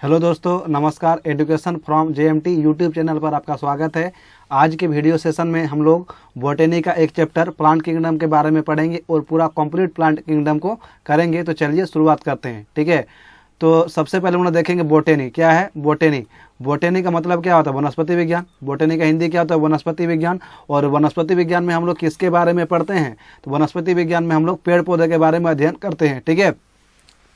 Hello दोस्तों, नमस्कार। Education from JMT YouTube channel पर आपका स्वागत है। आज के वीडियो सेशन में हम लोग बॉटनी का एक चैप्टर प्लांट किंगडम के बारे में पढ़ेंगे और पूरा कंप्लीट प्लांट किंगडम को करेंगे। तो चलिए शुरुआत करते हैं। ठीक है, तो सबसे पहले हम लोग देखेंगे बॉटनी क्या है। बॉटनी का मतलब क्या होता है? वनस्पति विज्ञान। बॉटनी का हिंदी क्या होता है? वनस्पति विज्ञान। और वनस्पति विज्ञान में हम लोग किसके बारे में पढ़ते हैं? तो वनस्पति विज्ञान में हम लोग पेड़ पौधे के बारे में अध्ययन करते हैं। ठीक है,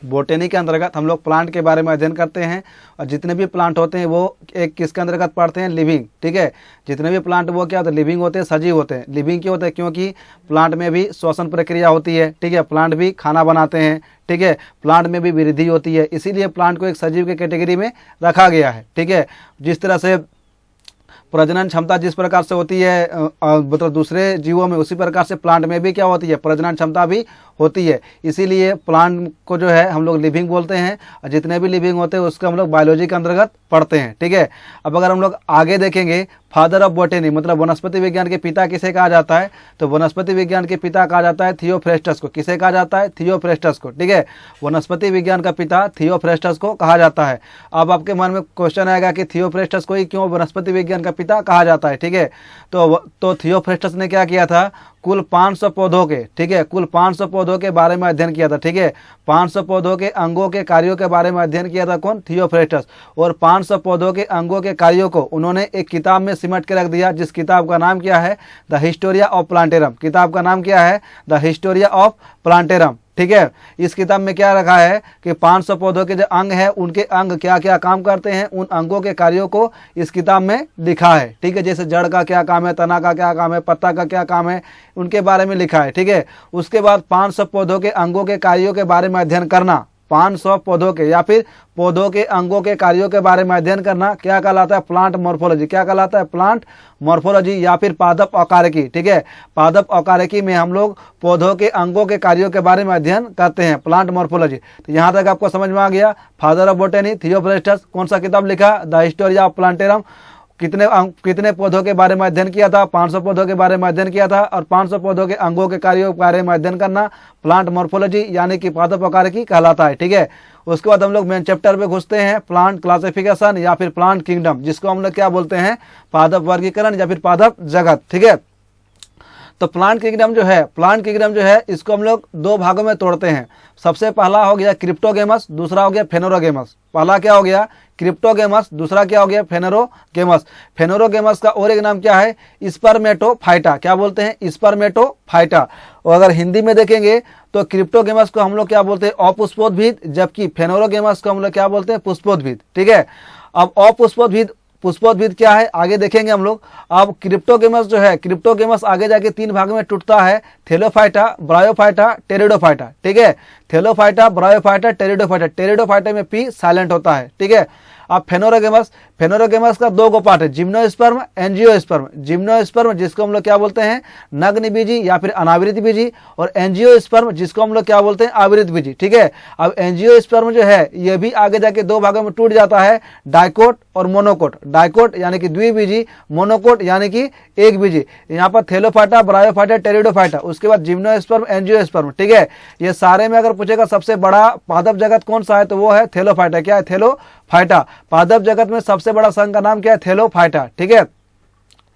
बॉटनी के अंतर्गत हम लोग प्लांट के बारे में अध्ययन करते हैं और जितने भी प्लांट होते हैं वो एक किसके अंतर्गत पढ़ते हैं? लिविंग। ठीक है, जितने भी प्लांट वो क्या होते हैं? लिविंग होते हैं, सजीव होते हैं। लिविंग क्यों होते हैं? क्योंकि प्लांट में भी श्वसन प्रक्रिया होती है। ठीक है, प्लांट भी खाना बनाते हैं। ठीक है, प्लांट में भी वृद्धि होती है, इसीलिए प्लांट को एक सजीव के कैटेगरी में रखा गया है। ठीक है, जिस तरह से प्रजनन क्षमता जिस प्रकार से होती है मतलब दूसरे जीवों में, उसी प्रकार से प्लांट में भी क्या होती है? प्रजनन क्षमता भी होती है। इसीलिए प्लांट को जो है हम लोग लिविंग बोलते हैं और जितने भी लिविंग होते हैं उसको हम लोग बायोलॉजी के अंतर्गत पढ़ते हैं। ठीक है, अब अगर हम लोग आगे देखेंगे, फादर ऑफ बॉटनी मतलब वनस्पति विज्ञान के पिता किसे कहा जाता है? तो वनस्पति विज्ञान के पिता कहा जाता है थियोफ्रेस्टस को। किसे कहा जाता है? थियोफ्रेस्टस को। ठीक है, वनस्पति विज्ञान का पिता थियोफ्रेस्टस को कहा जाता है। अब आपके मन में क्वेश्चन आएगा कि थियोफ्रेस्टस को ही क्यों वनस्पति विज्ञान का पिता कहा जाता है? ठीक है, तो थियोफ्रेस्टस ने क्या किया था? कुल 500 पौधों के, ठीक है, कुल 500 पौधों के बारे में अध्ययन किया था। ठीक है, 500 पौधों के अंगों के कार्यों के बारे में अध्ययन किया था। कौन? थियोफ्रेस्टस। और 500 पौधों के अंगों के कार्यों को उन्होंने एक किताब में सिमट के रख दिया, जिस किताब का नाम क्या है? The Historia of plantarum. किताब का नाम क्या है? The Historia of plantarum. ठीक है, इस किताब में क्या रखा है कि 500 पौधों के जो अंग है उनके अंग क्या क्या काम करते हैं, उन अंगों के कार्यों को इस किताब में लिखा है। ठीक है, जैसे जड़ का क्या काम है, तना का क्या काम है, पत्ता का क्या काम है, उनके बारे में लिखा है। ठीक है, उसके बाद 500 पौधों के अंगों के कार्यों के बारे में अध्ययन करना, 500 पौधों के या फिर पौधों के अंगों के कार्यों के बारे में अध्ययन करना क्या कहलाता है? Plant morphology. क्या कहलाता है? प्लांट मॉर्फोलॉजी या फिर पादप औकारिकी। ठीक है, पादप औकारिकी में हम लोग पौधों के अंगों के कार्यों के बारे में अध्ययन करते हैं, प्लांट मॉर्फोलॉजी। तो यहाँ तक आपको समझ में आ गया। फादर ऑफ बॉटनी थियोफ्रेस्टस कौन सा किताब लिखा? The Historia of plantarum. कितने पौधों के बारे में अध्ययन किया था? 500 पौधों के बारे में अध्ययन किया था। और 500 पौधों के अंगों के कार्यों के बारे में अध्ययन करना प्लांट मॉर्फोलॉजी यानी कि पादप औकारिकी कहलाता है। ठीक है, उसके बाद हम लोग मेन चैप्टर पे घुसते हैं, प्लांट क्लासिफिकेशन या फिर प्लांट किंगडम, जिसको हम लोग क्या बोलते हैं? पादप वर्गीकरण या फिर पादप जगत। ठीक है, तो प्लांट किंगडम जो है इसको हम लोग दो भागों में तोड़ते हैं। सबसे पहला हो गया क्रिप्टोगेमस, दूसरा हो गया फेनोरोगेमस। पहला क्या हो गया? क्रिप्टोगेमस, दूसरा क्या हो गया? फेनोरोगेमस। फेनोरोगेमस का और एक नाम क्या है? स्पर्मेटोफाइटा। क्या बोलते हैं? स्पर्मेटोफाइटा। और अगर हिंदी में देखेंगे तो क्रिप्टोगेमस को हम लोग क्या बोलते हैं? अपुष्पोद्भिद, जबकि फेनोरोगेमस को हम लोग क्या बोलते हैं? पुष्पोद्भिद। ठीक है, अब पुष्पोद्भिद क्या है आगे देखेंगे हम लोग। अब क्रिप्टोगेमस जो है, क्रिप्टोगेमस आगे जाके 3 भागों में टूटता है, थैलोफाइटा, ब्रायोफाइटा, टेरिडोफाइटा। ठीक है, थैलोफाइटा, ब्रायोफाइटा, टेरिडोफाइटा। टेरिडोफाइटा में पी साइलेंट होता है। ठीक है, अब फेनोरोगेमस का 2 पार्ट है, जिम्नोस्पर्म, एंजियोस्पर्म। जिम्नोस्पर्म जिसको हम लोग क्या बोलते हैं? नग्न बीजी या फिर अनावृत बीजी, और एंजियोस्पर्म जिसको हम लोग क्या बोलते हैं? आवृत बीजी। ठीक है, अब एंजियोस्पर्म जो है ये भी आगे जाके 2 भागों में टूट जाता है, डाइकोट और मोनोकोट। डाइकोट यानी कि द्विबीजी, मोनोकोट यानी कि एक बीजी। यहाँ पर थैलोफाइटा, ब्रायोफाइटा, टेरिडोफाइटा, उसके बाद जिम्नोस्पर्म, एंजियोस्पर्म। ठीक है, ये सारे में अगर पूछेगा सबसे बड़ा पादप जगत कौन सा है तो वो है थैलोफाइटा। क्या है? थैलोफाइटा। पादप जगत में सबसे बड़ा संघ का नाम क्या है? थैलोफाइटा। ठीक है,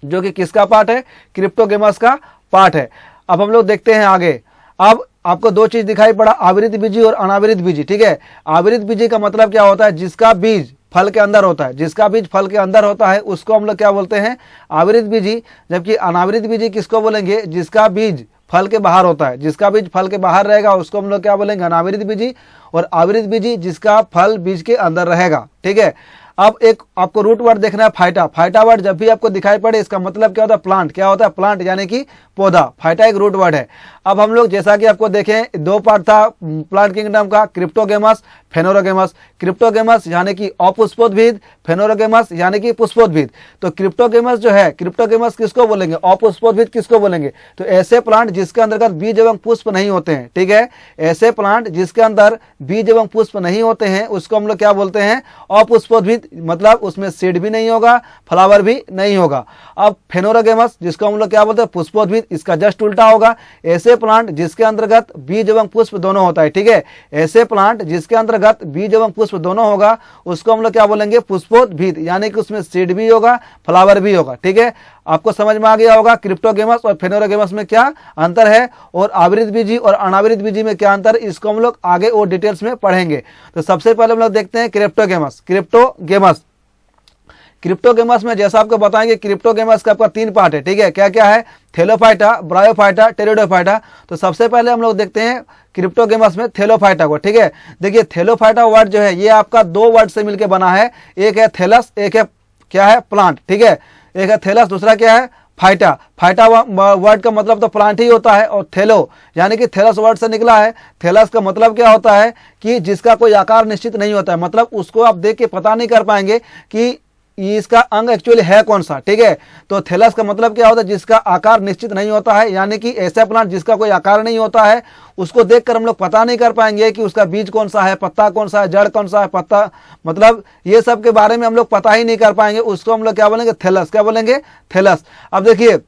जो कि किसका पार्ट है? क्रिप्टोगेमस का पार्ट है। अब हम लोग देखते हैं आगे। अब आपको 2 चीज दिखाई पड़ा, आवृत बीजी और अनावृत बीजी। ठीक है, आवृत बीजी का मतलब क्या होता है? जिसका बीज फल के अंदर होता है, जिसका बीज फल के अंदर होता है उसको हम लोग क्या बोलते हैं? आवृत बीजी। जबकि अनावृत बीजी किसको बोलेंगे? जिसका बीज फल के बाहर होता है, जिसका बीज फल के बाहर रहेगा उसको हम लोग क्या बोलेंगे? अनावृत बीजी। और आवृत बीजी जिसका फल बीज के अंदर रहेगा। ठीक है, अब एक आपको रूट वर्ड देखना है, फाइटा। फाइटा वर्ड जब भी आपको दिखाई पड़े इसका मतलब क्या होता है? प्लांट। क्या होता है? प्लांट यानी कि पौधा। फाइटा एक रूट वर्ड है। अब हम लोग जैसा कि आपको देखें 2 पार्ट था प्लांट किंगडम का, क्रिप्टोगेमस, फेनोरोगेमस। क्रिप्टोगेमस यानी कि अपुष्पोद्भिद, फेनोरोगेमस यानी कि पुष्पोद्भिद। तो क्रिप्टोगेमस जो है, क्रिप्टोगेमस किसको बोलेंगे? अपुष्पोद्भिद किसको बोलेंगे? तो ऐसे प्लांट जिसके अंतर्गत बीज एवं पुष्प नहीं होते हैं। ठीक है, ऐसे प्लांट जिसके अंदर बीज एवं पुष्प नहीं होते हैं उसको हम लोग क्या बोलते हैं? अपुष्पोद्भिद। मतलब उसमें सीड भी नहीं होगा, फ्लावर भी नहीं होगा। अब फेनोरोगेमस जिसको हम लोग क्या बोलते हैं? पुष्पोद्भिद। इसका जस्ट उल्टा होगा। ऐसे प्लांट जिसके अंतर्गत बीज एवं पुष्प दोनों होता है। ठीक है, ऐसे प्लांट जिसके अंतर्गत अंतर्गत बीज एवं पुष्प दोनों होगा, उसको हम लोग क्या बोलेंगे, पुष्पोद्भिद, यानी कि उसमें सीड भी होगा, फ्लावर भी होगा। ठीक है, आपको समझ में आ गया होगा क्रिप्टोगेमस और फेनोरोगेमस में क्या अंतर है, और आवृत बीजी और अनावृत बीजी में क्या अंतर है, इसको हम लोग आगे और डिटेल्स में पढ़ेंगे। तो सबसे पहले हम लोग देखते हैं क्रिप्टोगेमस। क्रिप्टोगेमस में जैसा आपको बताएंगे, क्रिप्टोगेमस का आपका 3 पार्ट है। ठीक है, क्या क्या है, थैलोफाइटा, ब्रायोफाइटा, टेरिडोफाइटा। तो सबसे पहले हम लोग देखते हैं क्रिप्टोगेमस में थैलोफाइटा को। ठीक है, देखिए थैलोफाइटा वर्ड जो है ये आपका 2 वर्ड से मिलकर बना है, एक है थैलस, एक है क्या है, प्लांट। ठीक है, एक है थैलस, दूसरा क्या है, फाइटा। फाइटा वर्ड का मतलब तो प्लांट ही होता है, और थैलो यानी कि थैलस वर्ड से निकला है। थैलस का मतलब क्या होता है कि जिसका कोई आकार निश्चित नहीं होता है, मतलब उसको आप देख के पता नहीं कर पाएंगे कि इसका अंग एक्चुअली है कौन सा। ठीक है, तो थैलस का मतलब क्या होता है, जिसका आकार निश्चित नहीं होता है, यानी कि ऐसा प्लांट जिसका कोई आकार नहीं होता है, उसको देखकर हम लोग पता नहीं कर पाएंगे कि उसका बीज कौन सा है, पत्ता कौन सा है, जड़ कौन सा है, पत्ता मतलब ये सब के बारे में हम लोग पता ही नहीं कर पाएंगे। उसको हम लोग क्या बोलेंगे, थैलस। क्या बोलेंगे, थैलस। अब देखिए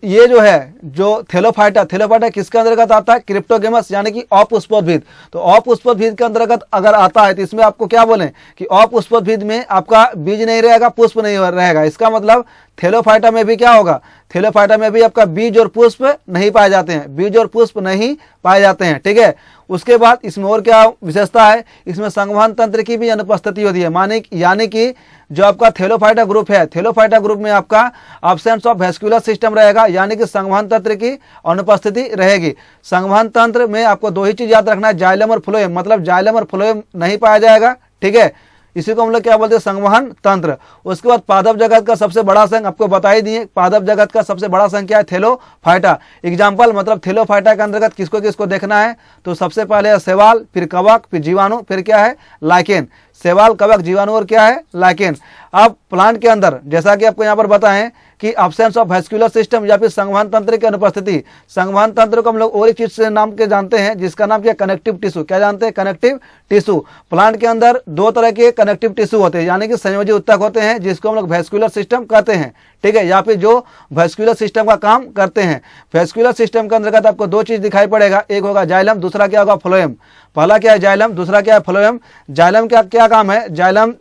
ये जो है, जो थैलोफाइटा किसके अंतर्गत आता है, क्रिप्टोगेमस यानी कि अपुष्पोद्भिद। तो अपुष्पोद्भिद के अंतर्गत अगर आता है तो इसमें आपको क्या बोलें कि अपुष्पोद्भिद में आपका बीज नहीं रहेगा, पुष्प नहीं रहेगा। इसका मतलब थैलोफाइटा में भी क्या होगा, थैलोफाइटा में भी आपका बीज और पुष्प नहीं पाए जाते हैं, बीज और पुष्प नहीं पाए जाते हैं। ठीक है, उसके बाद इसमें और क्या विशेषता है, इसमें संवहन तंत्र की भी अनुपस्थिति होती है, यानी कि जो आपका थैलोफाइटा ग्रुप है, थैलोफाइटा ग्रुप में आपका एब्सेंस ऑफ वैस्कुलर सिस्टम रहेगा, यानी कि संवहन तंत्र की अनुपस्थिति रहेगी। संवहन तंत्र में आपको 2 ही चीज याद रखना है, जाइलम और फ्लोएम, मतलब जाइलम और फ्लोएम नहीं पाया जाएगा। ठीक है, इसी को हम लोग क्या बोलते हैं, संवहन तंत्र। उसके बाद पादप जगत का सबसे बड़ा संघ आपको बता ही दिए, पादप जगत का सबसे बड़ा संघ क्या है, थैलोफाइटा। एग्जाम्पल मतलब थैलोफाइटा के अंतर्गत किसको किसको देखना है, तो सबसे पहले है शैवाल, फिर कवक, फिर जीवाणु, फिर क्या है, लाइकेन। शैवाल, कवक, जीवाणु और क्या है, लाइकेन। अब प्लांट के अंदर जैसा कि आपको यहाँ पर बताएं कि एब्सेंस ऑफ वैस्कुलर सिस्टम या फिर संवहन तंत्र की अनुपस्थिति। संवहन तंत्र को हम लोग और एक चीज से नाम के जानते हैं, जिसका नाम क्या, कनेक्टिव टिश्यू। क्या जानते हैं, कनेक्टिव टिश्यू। प्लांट के अंदर 2 तरह के कनेक्टिव टिश्यू होते हैं, यानी कि संयोजी उत्तक होते हैं, जिसको हम लोग वैस्कुलर सिस्टम कहते हैं। ठीक है, या फिर जो वैस्कुलर सिस्टम का काम करते हैं। वैस्कुलर सिस्टम के अंतर्गत आपको 2 चीज दिखाई पड़ेगा, एक होगा जाइलम, दूसरा क्या होगा, फ्लोएम। पहला क्या है, जाइलम, दूसरा क्या है, फ्लोएम। जाइलम का क्या काम है, जाइलम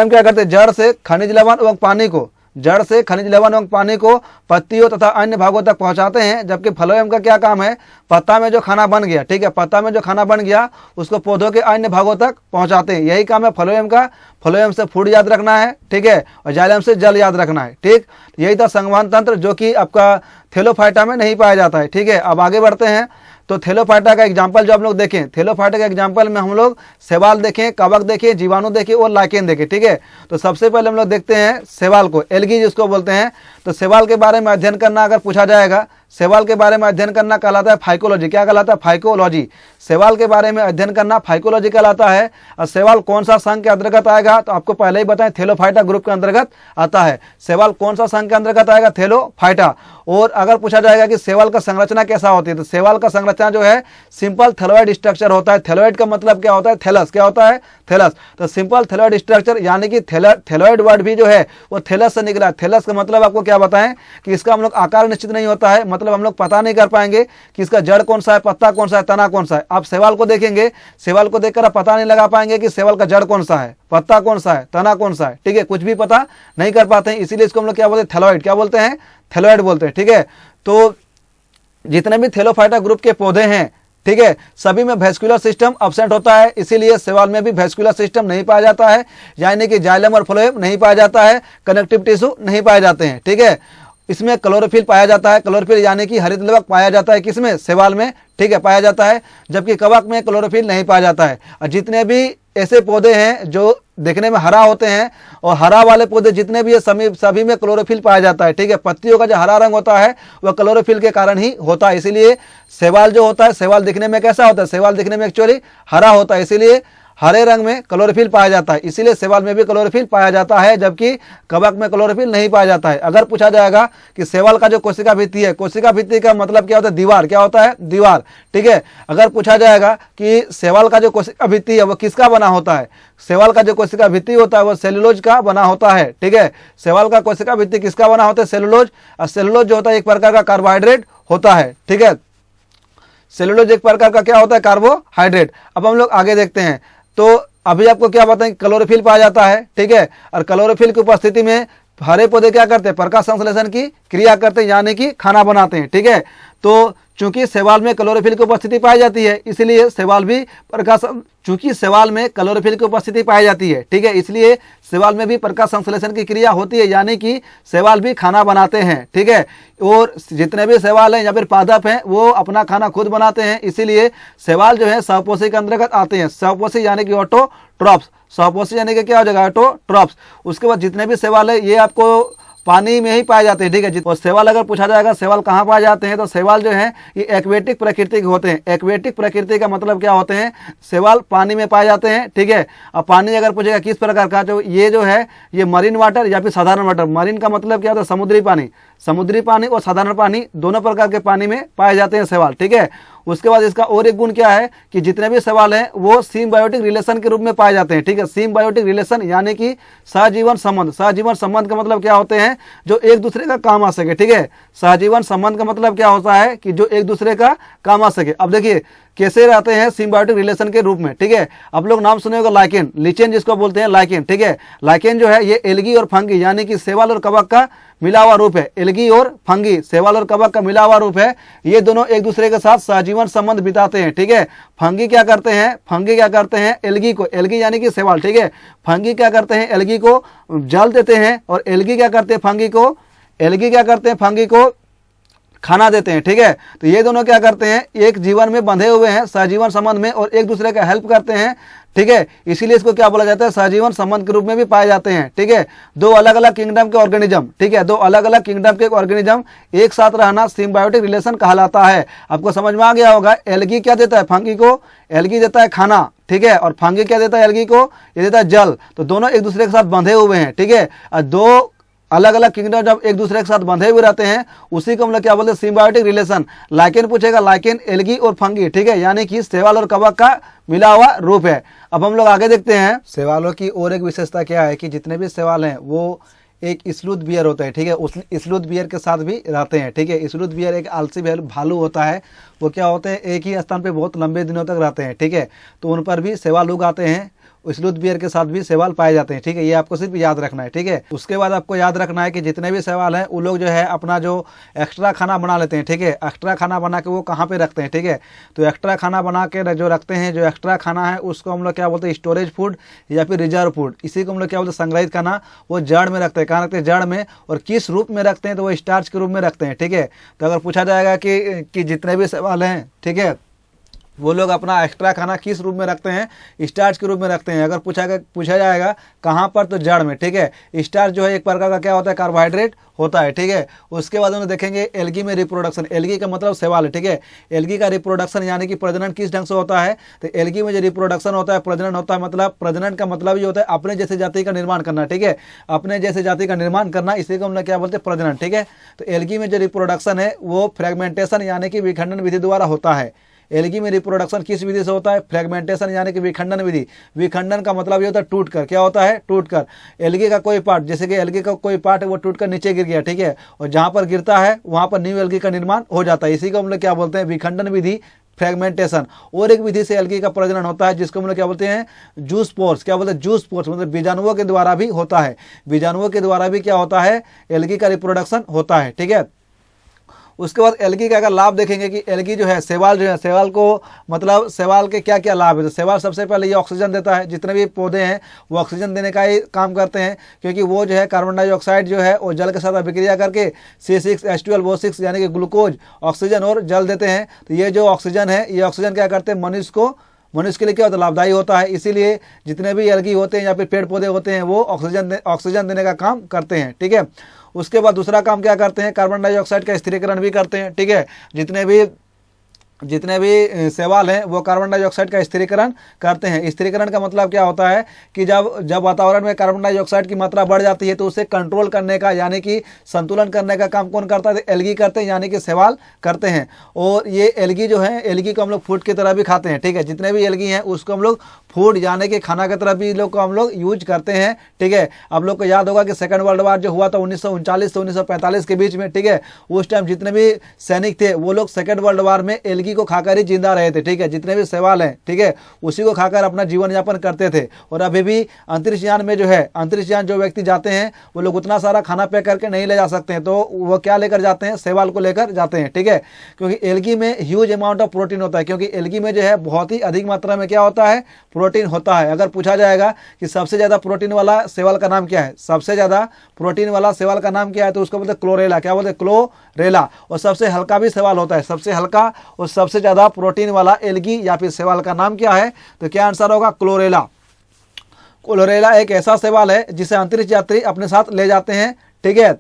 क्या करते हैं, जड़ से खनिज लवण एवं पानी को, जड़ से खनिज लवण एवं पानी को पत्तियों तथा अन्य भागों तक पहुंचाते हैं। जबकि फ्लोएम का क्या काम है, पत्ता में जो खाना बन गया, ठीक है, पत्ता में जो खाना बन गया उसको पौधों के अन्य भागों तक पहुंचाते हैं, यही काम है फ्लोएम का। फ्लोएम से फूड याद रखना है, ठीक है, और जाइलम से जल याद रखना है। ठीक, यही था संवहन तंत्र, जो कि आपका थैलोफाइटा में नहीं पाया जाता है। ठीक है, अब आगे बढ़ते हैं। तो थैलोफाइटा का एग्जाम्पल जो आप लोग देखें, थैलोफाइटा के एग्जाम्पल में हम लोग शैवाल देखें, कवक देखें, जीवाणु देखें और लाइकेन देखें। ठीक है, तो सबसे पहले हम लोग देखते हैं शैवाल को, एल्गी जिसको बोलते हैं। तो शैवाल के बारे में अध्ययन करना अगर पूछा जाएगा, शैवाल के बारे में अध्ययन करना कहलाता है फाइकोलॉजी। क्या कहलाता है, फाइकोलॉजी। शैवाल के बारे में अध्ययन करना फाइकोलॉजी कहलाता है। और शैवाल कौन सा संघ के अंतर्गत आएगा, तो आपको पहले ही बताएं थैलोफाइटा ग्रुप के अंतर्गत आता है। शैवाल कौन सा संघ के अंतर्गत आएगा, थैलोफाइटा। और अगर पूछा जाएगा कि शैवाल का संरचना कैसा होती है, तो शैवाल का संरचना जो है सिंपल थैलोइड स्ट्रक्चर होता है। थैलोइड का मतलब क्या होता है, थैलस। क्या होता है, थैलस। तो सिंपल थैलोइड स्ट्रक्चर, यानी कि थैलोइड वर्ड भी जो है वो थैलस से निकला। थैलस का मतलब आपको क्या बताएं कि इसका हम लोग आकार निश्चित नहीं होता है, मतलब हम लोग पता नहीं कर पाएंगे कि इसका जड़ कौन सा है, पत्ता कौन सा है, तना कौन सा है। आप शैवाल को देखेंगे, शैवाल को देखकर आप पता नहीं लगा पाएंगे कि शैवाल का जड़ कौन सा है, पत्ता कौन सा है, तना कौन सा है। ठीक है, कुछ भी पता नहीं कर पाते हैं, इसीलिए इसको हम लोग क्या बोलते हैं, थैलोइड। क्या बोलते हैं, थैलोइड बोलते हैं। ठीक है, तो जितने भी थैलोफाइटा ग्रुप के पौधे हैं, ठीक है, सभी में वैस्कुलर सिस्टम एब्सेंट होता है, इसीलिए शैवाल में भी वैस्कुलर सिस्टम नहीं पाया जाता है, यानी कि जाइलम और फ्लोएम नहीं पाया जाता है, कनेक्टिव टिश्यू नहीं पाए जाते हैं। ठीक है, इसमें क्लोरोफिल पाया जाता है, क्लोरोफिल यानी कि हरित लवक पाया जाता है, किसमें, शैवाल में। ठीक है, पाया जाता है, जबकि कवक में क्लोरोफिल नहीं पाया जाता है। और जितने भी ऐसे पौधे हैं जो देखने में हरा होते हैं, और हरा वाले पौधे जितने भी है सभी में क्लोरोफिल पाया जाता है। ठीक है, पत्तियों का जो हरा रंग होता है वह क्लोरोफिल के कारण ही होता है। इसीलिए शैवाल जो होता है, शैवाल दिखने में कैसा होता है, शैवाल दिखने में एक्चुअली हरा होता है, इसीलिए हरे रंग में क्लोरोफिल पाया जाता है, इसीलिए शैवाल में भी क्लोरोफिल पाया जाता है, जबकि कवक में क्लोरोफिल नहीं पाया जाता है। अगर पूछा जाएगा कि शैवाल का जो कोशिका भित्ति है, कोशिका भित्ति का मतलब क्या होता है, दीवार। क्या होता है, दीवार। ठीक है, अगर पूछा जाएगा कि शैवाल का जो कोशिका भित्ति है वो किसका बना होता है, शैवाल का जो कोशिका भित्ति होता है वो सेलुलोज का बना होता है। ठीक है, शैवाल का कोशिका भित्ति किसका बना होता है, सेलुलोज। और सेलुलोज जो होता है एक प्रकार का कार्बोहाइड्रेट होता है। ठीक है, सेलुलोज एक प्रकार का क्या होता है, कार्बोहाइड्रेट। अब हम लोग आगे देखते हैं। तो अभी आपको क्या बताएं, क्लोरोफिल पाया जाता है, ठीक है। और क्लोरोफिल की उपस्थिति में हरे पौधे क्या करते हैं, प्रकाश संश्लेषण की क्रिया करते हैं, यानी कि खाना बनाते हैं, ठीक है। तो चूंकि शैवाल में क्लोरोफिल की उपस्थिति पाई जाती है, इसलिए शैवाल भी चूंकि शैवाल में क्लोरोफिल की उपस्थिति पाई जाती है, ठीक है, इसलिए शैवाल में भी प्रकाश संश्लेषण की क्रिया होती है, यानी कि शैवाल भी खाना बनाते हैं, ठीक है। और जितने भी शैवाल हैं या फिर पादप हैं वो अपना खाना खुद बनाते हैं, इसीलिए शैवाल जो है सहपोषी के अंतर्गत आते हैं। सहपोषी यानी कि ऑटोट्रॉप्स, सहपोषी यानी कि क्या हो जाएगा, ऑटोट्रॉप्स। उसके बाद जितने भी शैवाल है ये आपको पानी में ही पाए जाते हैं, ठीक है। और शैवाल अगर पूछा जाएगा शैवाल कहाँ पाए जाते हैं, तो शैवाल जो है ये एक्वेटिक प्रकृति के होते हैं। एक्वेटिक प्रकृति का मतलब क्या होते हैं, शैवाल पानी में पाए जाते हैं, ठीक है। अब पानी अगर पूछेगा किस प्रकार का, तो ये जो है ये मरीन वाटर या फिर साधारण वाटर। मरीन का मतलब क्या होता है, समुद्री पानी। समुद्री पानी और साधारण पानी दोनों प्रकार के पानी में पाए जाते हैं शैवाल, ठीक है। उसके बाद इसका और एक गुण क्या है कि जितने भी शैवाल हैं वो सिम्बायोटिक रिलेशन के रूप में पाए जाते हैं, ठीक है। सिम्बायोटिक रिलेशन यानी कि सहजीवन संबंध। सहजीवन संबंध का मतलब क्या होते हैं, जो एक दूसरे का काम आ सके, ठीक है। सहजीवन संबंध का मतलब क्या होता है कि जो एक दूसरे का काम आ सके। अब देखिए कैसे रहते हैं सिम्बायोटिक रिलेशन के रूप में, ठीक है। अब लोग नाम सुने होगा लाइकेन, लीचेन जिसको बोलते हैं लाइकेन, ठीक है। लाइकेन जो है ये एल्गी और फंगी यानी कि शैवाल और कवक का मिला हुआ रूप है। एल्गी और फंगी, शैवाल और कवक का मिला हुआ रूप है। ये दोनों एक दूसरे के साथ सहजीवन संबंध बिताते हैं, ठीक है। फंगी क्या करते हैं, फंगी क्या करते हैं, एल्गी को, एल्गी यानी कि शैवाल, ठीक है। फंगी क्या करते हैं, एल्गी को जल देते हैं, और एल्गी क्या करते हैं, फंगी को, एल्गी क्या करते हैं, फंगी को खाना देते हैं, ठीक है। तो ये दोनों क्या करते हैं, एक जीवन में बंधे हुए हैं सहजीवन संबंध में, और एक दूसरे का हेल्प करते हैं, ठीक है। इसीलिए इसको क्या बोला जाता है, सहजीवन संबंध के रूप में भी पाए जाते हैं, ठीक है। दो अलग अलग किंगडम के ऑर्गेनिज्म, ठीक है, दो अलग अलग किंगडम के ऑर्गेनिज्म एक साथ रहना सिम्बायोटिक रिलेशन कहलाता है। आपको समझ में आ गया होगा। एल्गी क्या देता है फंगी को, एल्गी देता है खाना, ठीक है, और फंगी क्या देता है एल्गी को, ये देता है जल। तो दोनों एक दूसरे के साथ बंधे हुए हैं, ठीक है। और दो अलग अलग किंगडम जब एक दूसरे के साथ बंधे हुए रहते हैं उसी को हम लोग क्या बोलते हैं, सिम्बायोटिक रिलेशन। लाइकेन पूछेगा, लाइकेन एल्गी और फंगी, ठीक है, यानी कि शैवाल और कवक का मिला हुआ रूप है। अब हम लोग आगे देखते हैं शैवालों की और एक विशेषता क्या है कि जितने भी शैवाल हैं वो एक स्लूथ बियर होता है, ठीक है। उस स्लूथ बियर के साथ भी रहते हैं, ठीक है। स्लूथ बियर एक आलसी भालू होता है, वो क्या होते हैं एक ही स्थान पे बहुत लंबे दिनों तक रहते हैं, ठीक है। तो उन पर भी शैवाल उग आते हैं, स्लूथ बियर के साथ भी शैवाल पाए जाते हैं, ठीक है। ये आपको सिर्फ याद रखना है, ठीक है। उसके बाद आपको याद रखना है कि जितने भी शैवाल हैं वो लोग जो है अपना जो एक्स्ट्रा खाना बना लेते हैं, ठीक है। एक्स्ट्रा खाना बना के वो कहाँ पे रखते हैं, ठीक है। तो एक्स्ट्रा खाना बना के जो रखते हैं, जो एक्स्ट्रा खाना है उसको हम लोग क्या बोलते हैं, स्टोरेज फूड या फिर रिजर्व फूड। इसी को हम लोग क्या बोलते हैं, संग्रहित खाना। वो जड़ में रखते हैं, कहाँ रखते हैं, जड़ में। और किस रूप में रखते हैं, तो वो स्टार्च के रूप में रखते हैं, ठीक है। तो अगर पूछा जाएगा कि जितने भी शैवाल हैं, ठीक है, वो लोग अपना एक्स्ट्रा खाना किस रूप में रखते हैं, स्टार्च के रूप में रखते हैं। अगर पूछा जाएगा कहाँ पर, तो जड़ में, ठीक है। स्टार्च जो है एक प्रकार का क्या होता है, कार्बोहाइड्रेट होता है, ठीक है। उसके बाद हम देखेंगे एल्गी में रिप्रोडक्शन। एल्गी का मतलब शैवाल है, ठीक है। एल्गी का रिप्रोडक्शन यानी कि प्रजनन किस ढंग से होता है, तो एल्गी में जो रिप्रोडक्शन होता है, प्रजनन होता है, मतलब प्रजनन का मतलब ये होता है अपने जैसे जाति का निर्माण करना, ठीक है। अपने जैसे जाति का निर्माण करना, इसी को हम लोग क्या बोलते हैं, प्रजनन, ठीक है। तो एल्गी में जो रिप्रोडक्शन है वो फ्रेगमेंटेशन यानी कि विखंडन विधि द्वारा होता है। एल्गी में रिप्रोडक्शन किस विधि से होता है, फ्रेगमेंटेशन यानी कि विखंडन विधि। विखंडन का मतलब ये होता है टूट कर, क्या होता है, टूट कर। एल्गी का कोई पार्ट, जैसे कि एल्गी का कोई पार्ट है वो टूट कर नीचे गिर गया, ठीक है, और जहां पर गिरता है वहां पर न्यू एल्गी का निर्माण हो जाता है। इसी को हम लोग क्या बोलते हैं, विखंडन विधि, फ्रेगमेंटेशन। और एक विधि से एल्गी का प्रजनन होता है जिसको हम लोग क्या बोलते हैं, जूस पोर्स। क्या बोलते हैं, जूस पोर्स, मतलब बीजाणुओं के द्वारा भी होता है। बीजाणुओं के द्वारा भी क्या होता है, एल्गी का रिप्रोडक्शन होता है, ठीक है। उसके बाद एल्गी का अगर लाभ देखेंगे कि एल्गी जो है, शैवाल जो है, शैवाल को मतलब शैवाल के क्या क्या लाभ है। तो शैवाल सबसे पहले ये ऑक्सीजन देता है। जितने भी पौधे हैं वो ऑक्सीजन देने का ही काम करते हैं, क्योंकि वो जो है कार्बन डाइऑक्साइड जो है वो जल के साथ अभिक्रिया करके C6H12O6 यानी कि ग्लूकोज, ऑक्सीजन और जल देते हैं। तो ये जो ऑक्सीजन है, ये ऑक्सीजन क्या करते हैं, मनुष्य के लिए क्या होता है, लाभदायी होता है। इसीलिए जितने भी एल्गी होते हैं या फिर पेड़ पौधे होते हैं वो ऑक्सीजन देने का काम करते हैं, ठीक है। उसके बाद दूसरा काम क्या करते हैं, कार्बन डाइऑक्साइड का स्थिरीकरण भी करते हैं, ठीक है। जितने भी शैवाल हैं वो कार्बन डाइऑक्साइड का स्थिरीकरण करते हैं। स्थिरीकरण का मतलब क्या होता है कि जब वातावरण में कार्बन डाइऑक्साइड की मात्रा बढ़ जाती है तो उसे कंट्रोल करने का यानी कि संतुलन करने का काम कौन करता है, तो एल्गी करते हैं, यानी कि शैवाल करते हैं। और ये एल्गी जो है, एल्गी को हम लोग फूड की तरह भी खाते हैं, ठीक है। जितने भी एल्गी हैं उसको हम लोग फूड यानी कि खाना की तरह भी लोग को हम लोग यूज करते हैं, ठीक है। आप लोग को याद होगा कि सेकंड वर्ल्ड वार जो हुआ था 1939 से 1945 के बीच में, ठीक है। उस टाइम जितने भी सैनिक थे वो लोग सेकंड वर्ल्ड वार में एल्गी एलगी को खाकर ही जिंदा रहे थे, ठीक है। जितने भी शैवाल हैं, ठीक है, उसी को खाकर अपना जीवन यापन करते थे। और अभी भी अंतरिक्ष यान में जो है, अंतरिक्ष यान जो व्यक्ति जाते हैं वो लोग उतना सारा खाना पैक करके नहीं ले जा सकते हैं, तो वो क्या लेकर जाते हैं, शैवाल को लेकर जाते हैं, ठीक है। क्योंकि एलगी में ह्यूज अमाउंट ऑफ प्रोटीन होता है, क्योंकि एलगी में जो है बहुत ही अधिक मात्रा में क्या होता है, प्रोटीन होता है। अगर पूछा जाएगा कि सबसे ज़्यादा प्रोटीन वाला शैवाल का नाम क्या है, सबसे ज़्यादा प्रोटीन वाला शैवाल का नाम क्या है, तो उसको बोलते हैं क्लोरेला। क्या बोलते हैं, क्लोरेला। और सबसे हल्का भी शैवाल होता है, सबसे हल्का और सबसे ज़्यादा प्रोटीन वाला एलगी या फिर शैवाल का नाम क्या है, तो क्या आंसर होगा, क्लोरेला। क्लोरेला एक ऐसा शैवाल है जिसे अंतरिक्ष यात्री अपने साथ ले जाते हैं, ठीक है,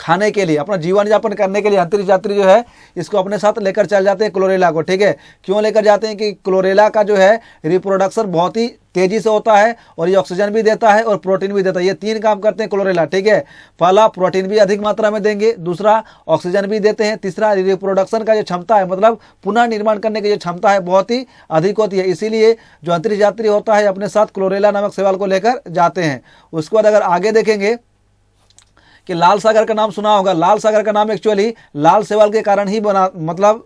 खाने के लिए, अपना जीवन यापन करने के लिए अंतरिक्ष यात्री जो है इसको अपने साथ लेकर चल जाते हैं, क्लोरेला को, ठीक है। क्यों लेकर जाते हैं कि क्लोरेला का जो है रिप्रोडक्शन बहुत ही तेजी से होता है और ये ऑक्सीजन भी देता है और प्रोटीन भी देता है। ये तीन काम करते हैं क्लोरेला, ठीक है। पहला, प्रोटीन भी अधिक मात्रा में देंगे, दूसरा ऑक्सीजन भी देते हैं, तीसरा रिप्रोडक्शन का जो क्षमता है, मतलब पुनः निर्माण करने की जो क्षमता है बहुत ही अधिक होती है। इसीलिए जो अंतरिक्ष यात्री होता है अपने साथ क्लोरेला नामक शैवाल को लेकर जाते हैं। उसके बाद अगर आगे देखेंगे कि लाल सागर का नाम सुना होगा। लाल सागर का नाम एक्चुअली लाल शैवाल के कारण ही बना, मतलब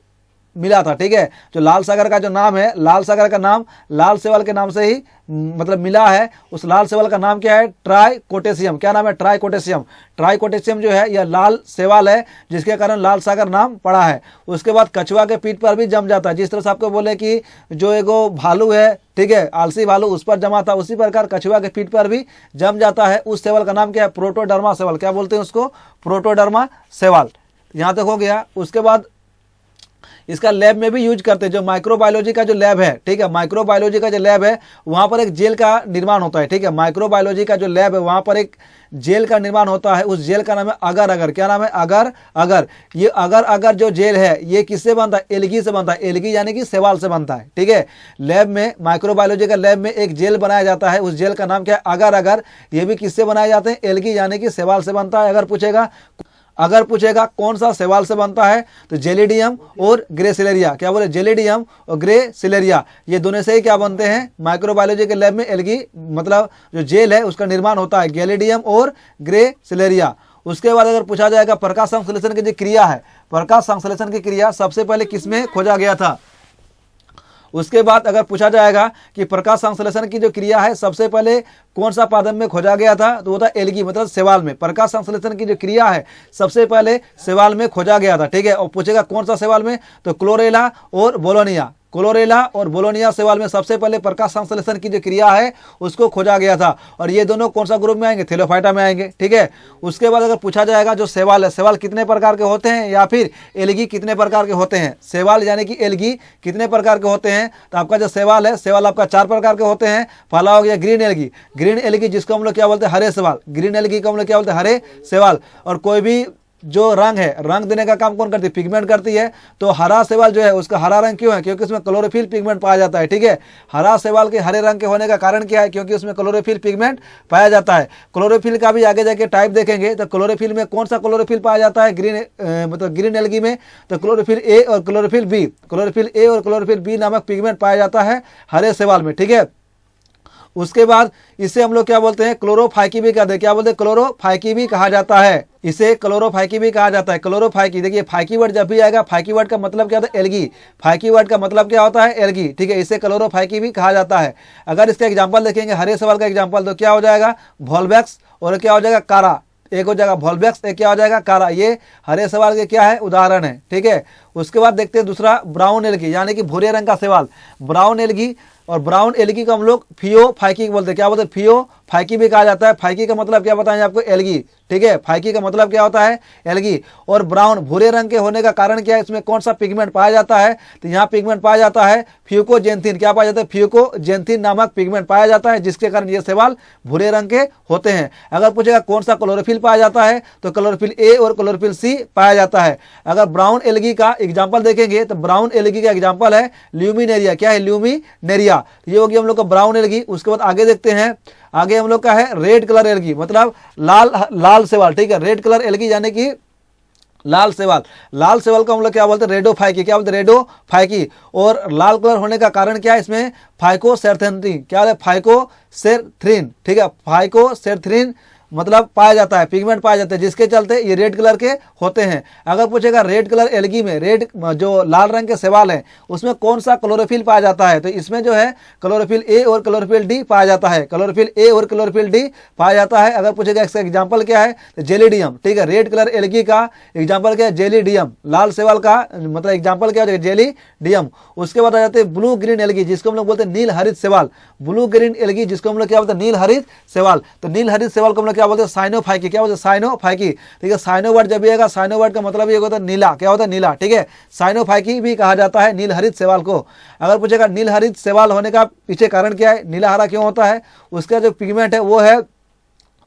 मिला था, ठीक है। जो लाल सागर का जो नाम है, लाल सागर का नाम लाल शैवाल के नाम से ही मतलब मिला है। उस लाल शैवाल का नाम क्या है, ट्राइकोटेशियम। क्या नाम है, ट्राइकोटेशियम। ट्राइकोटेशियम जो है यह लाल शैवाल है जिसके कारण लाल सागर नाम पड़ा है। उसके बाद कछुआ के पीठ पर भी जम जाता है। जिस तरह से आपको बोले कि जो एगो भालू है, ठीक है, आलसी भालू, उस पर जमा था, उसी प्रकार कछुआ के पीठ पर भी जम जाता है। उस शैवाल का नाम क्या है, प्रोटोडर्मा शैवाल। क्या बोलते हैं उसको, प्रोटोडर्मा शैवाल। यहाँ तक हो गया। उसके बाद इसका लैब में भी यूज करते हैं। जो माइक्रोबायोलॉजी का जो लैब है, ठीक है, माइक्रोबायोलॉजी का जो लैब है वहाँ पर एक जेल का निर्माण होता है, ठीक है। माइक्रोबायोलॉजी का जो लैब है वहाँ पर एक जेल का निर्माण होता है। उस जेल का नाम है अगर अगर। क्या नाम है, अगर अगर। ये अगर अगर जो जेल है ये किससे बनता है, एलगी से बनता है। एलगी यानी कि शैवाल से बनता है, ठीक है। लैब में, माइक्रोबायोलॉजी का लैब में एक जेल बनाया जाता है। उस जेल का नाम क्या है, अगर अगर। ये भी किससे बनाए जाते हैं, एलगी यानी कि शैवाल से बनता है। अगर पूछेगा कौन सा शैवाल से बनता है, तो जेलिडियम और ग्रेसिलेरिया। क्या बोले, जेलिडियम और ग्रेसिलेरिया, ये दोनों से ही क्या बनते हैं, माइक्रोबायोलॉजी के लैब में एलगी मतलब जो जेल है उसका निर्माण होता है, गैलिडियम और ग्रेसिलेरिया। उसके बाद अगर पूछा जाएगा प्रकाश संश्लेषण की जो क्रिया है, प्रकाश संश्लेषण की क्रिया सबसे पहले किसमें खोजा गया था। उसके बाद अगर पूछा जाएगा कि प्रकाश संश्लेषण की जो क्रिया है सबसे पहले कौन सा पादप में खोजा गया था, तो वो था एलगी मतलब शैवाल में। प्रकाश संश्लेषण की जो क्रिया है सबसे पहले शैवाल में खोजा गया था, ठीक है। और पूछेगा कौन सा शैवाल में, तो क्लोरेला और बोलोनिया। क्लोरेला और बोलोनिया शैवाल में सबसे पहले प्रकाश संश्लेषण की जो क्रिया है उसको खोजा गया था। और ये दोनों कौन सा ग्रुप में आएंगे, थैलोफाइटा में आएंगे, ठीक है। उसके बाद अगर पूछा जाएगा जो शैवाल है, शैवाल कितने प्रकार के होते हैं या फिर एलगी कितने प्रकार के होते हैं, शैवाल यानी कि एलगी कितने प्रकार के होते हैं, तो आपका जो शैवाल है, शैवाल आपका 4 प्रकार के होते हैं। पहला हो गया ग्रीन एलगी। ग्रीन एलगी जिसको हम लोग क्या बोलते हैं, हरे शैवाल। ग्रीन एलगी को हम लोग क्या बोलते हैं, हरे शैवाल। और कोई भी जो रंग है, रंग देने का काम कौन करती है, पिगमेंट करती है। तो हरा शैवाल जो है उसका हरा रंग क्यों है, क्योंकि उसमें क्लोरोफिल पिगमेंट पाया जाता है, ठीक है। हरा शैवाल के हरे रंग के होने का कारण क्या है, क्योंकि उसमें क्लोरोफिल पिगमेंट पाया जाता है। क्लोरोफिल का भी आगे जाके टाइप देखेंगे तो क्लोरोफिल में कौन सा क्लोरोफिल पाया जाता है, मतलब ग्रीन एलगी में, तो क्लोरोफिल ए और क्लोरोफिल बी। क्लोरोफिल ए और क्लोरोफिल बी नामक पिगमेंट पाया जाता है हरे शैवाल में, ठीक है। उसके बाद इसे हम लोग क्या बोलते हैं, क्लोरोफाइकी भी कहते हैं। क्या बोलते हैं, क्लोरोफाइकी भी कहा जाता है। इसे क्लोरोफाइकी भी कहा जाता है। क्लोरोफाइकी, देखिए फाइकी वर्ड जब भी आएगा, फाइकी वर्ड का मतलब क्या होता है, एलगी। फाइकी वर्ड का मतलब क्या होता है, एलगी, ठीक है। इसे क्लोरोफाइकी भी कहा जाता है। अगर इसका एग्जाम्पल देखेंगे, हरे शैवाल का एग्जाम्पल, तो क्या हो जाएगा, वॉल्वैक्स और क्या हो जाएगा, कारा। एक हो जाएगा वॉल्वैक्स, एक क्या हो जाएगा, कारा। ये हरे शैवाल के क्या है, उदाहरण है, ठीक है। उसके बाद देखते हैं दूसरा ब्राउन एलगी, यानी कि भूरे रंग का शैवाल, ब्राउन एलगी। और ब्राउन एलगी को हम लोग फियोफाइकी बोलते हैं। क्या बोलते हैं, फियोफाइकी भी कहा जाता है। फाइकी का मतलब क्या बताएंगे आपको, एलगी, ठीक है। फाइकी का मतलब क्या होता है, एलगी। और ब्राउन भूरे रंग के होने का कारण क्या है, इसमें कौन सा पिगमेंट पाया जाता है, तो यहाँ पिगमेंट पाया जाता है फ्यूकोजेंथिन। क्या पाया जाता है, फ्यूकोजेंथिन नामक पिगमेंट पाया जाता है, जिसके कारण ये शैवाल भूरे रंग के होते हैं। अगर पूछेगा कौन सा क्लोरोफिल पाया जाता है, तो क्लोरोफिल ए और क्लोरोफिल सी पाया जाता है। अगर ब्राउन एलगी का एग्जाम्पल देखेंगे तो ब्राउन एलगी का एग्जाम्पल है ल्यूमिनेरिया। क्या है, ल्यूमिनेरिया। ये होगी हम लोग का ब्राउन एलगी। उसके बाद आगे देखते हैं, आगे हम लोग का है रेड कलर एलगी, मतलब लाल शैवाल, ठीक है। रेड कलर एलगी यानी कि लाल शैवाल। लाल शैवाल को हम लोग क्या बोलते हैं, रेडोफाइकी। क्या बोलते हैं, रेडोफाइकी। और लाल कलर होने का कारण क्या है, इसमें फाइकोसेरथ्रिन। क्या है, फाइकोसेरथ्रिन, ठीक है। फाइकोसेरथ्रिन मतलब पाया जाता है, पिगमेंट पाया जाता है, जिसके चलते ये रेड कलर के होते हैं। अगर पूछेगा रेड कलर एल्गी में रेड जो लाल रंग के शैवाल है उसमें कौन सा क्लोरोफिल पाया जाता है, तो इसमें जो है क्लोरोफिल ए और क्लोरोफिल डी पाया जाता है, क्लोरोफिल ए और क्लोरोफिल डी पाया जाता है। अगर पूछेगा इसका एग्जाम्पल क्या है, तो जेलिडियम, ठीक है, रेड कलर एल्गी का एग्जाम्पल क्या है, जेलिडियम, लाल शैवाल का मतलब एग्जाम्पल क्या है, जेलिडियम। उसके बाद आ जाते हैं ब्लू ग्रीन एल्गी, जिसको हम लोग बोलते हैं नील हरित शैवाल, ब्लू ग्रीन एल्गी जिसको हम लोग क्या बोलते हैं, नील हरित शैवाल। तो नील हरित शैवाल को हम लोग क्या बोलते हैं, साइनोफाइकी, क्या बोलते हैं, साइनोफाइकी, ठीक है। साइनो वर्ड जब भी आएगा, साइनो वर्ड का मतलब ये होता है नीला, क्या होता है, नीला, ठीक है। साइनोफाइकी भी कहा जाता है नील हरित शैवाल को। अगर पूछेगा नील हरित शैवाल होने का पीछे कारण क्या है, नीला हरा क्यों होता है, उसका जो पिगमेंट है वो है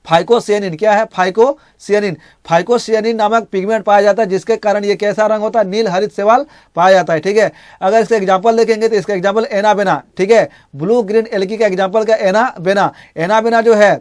फाइकोसियानिन, क्या है, फाइकोसियानिन, फाइकोसियानिन नामक पिगमेंट पाया जाता है, जिसके कारण ये कैसा रंग होता है, नील हरित शैवाल पाया जाता है, ठीक है। अगर इसका एग्जांपल देखेंगे तो इसका एग्जांपल एनाबेना, ठीक है, ब्लू ग्रीन एल्गी का एग्जांपल क्या, एनाबेना। एनाबेना जो है,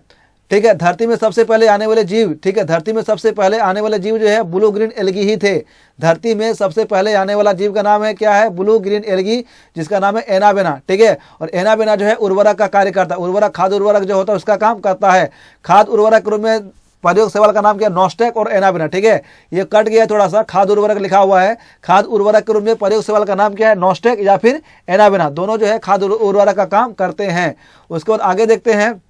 ठीक है, धरती में सबसे पहले आने वाले जीव, ठीक है, धरती में सबसे पहले आने वाले जीव जो है ब्लू ग्रीन एल्गी ही थे। धरती में सबसे पहले आने वाला जीव का नाम है क्या है, ब्लू ग्रीन एल्गी, जिसका नाम है एनाबेना, ठीक है। और एनाबेना जो है उर्वरक का कार्य करता है, उर्वरक खाद उर्वरक जो होता है उसका काम करता है। खाद उर्वरक रूप में प्रयोग शैवाल का नाम क्या, नॉस्टेक और एनाबेना, ठीक है। ये कट गया थोड़ा सा, खाद उर्वरक लिखा हुआ है, खाद उर्वरक के रूप में प्रयोग शैवाल का नाम क्या है, नॉस्टेक या फिर एनाबेना, दोनों जो है खाद उर्वरक का काम करते हैं। उसके बाद आगे देखते हैं,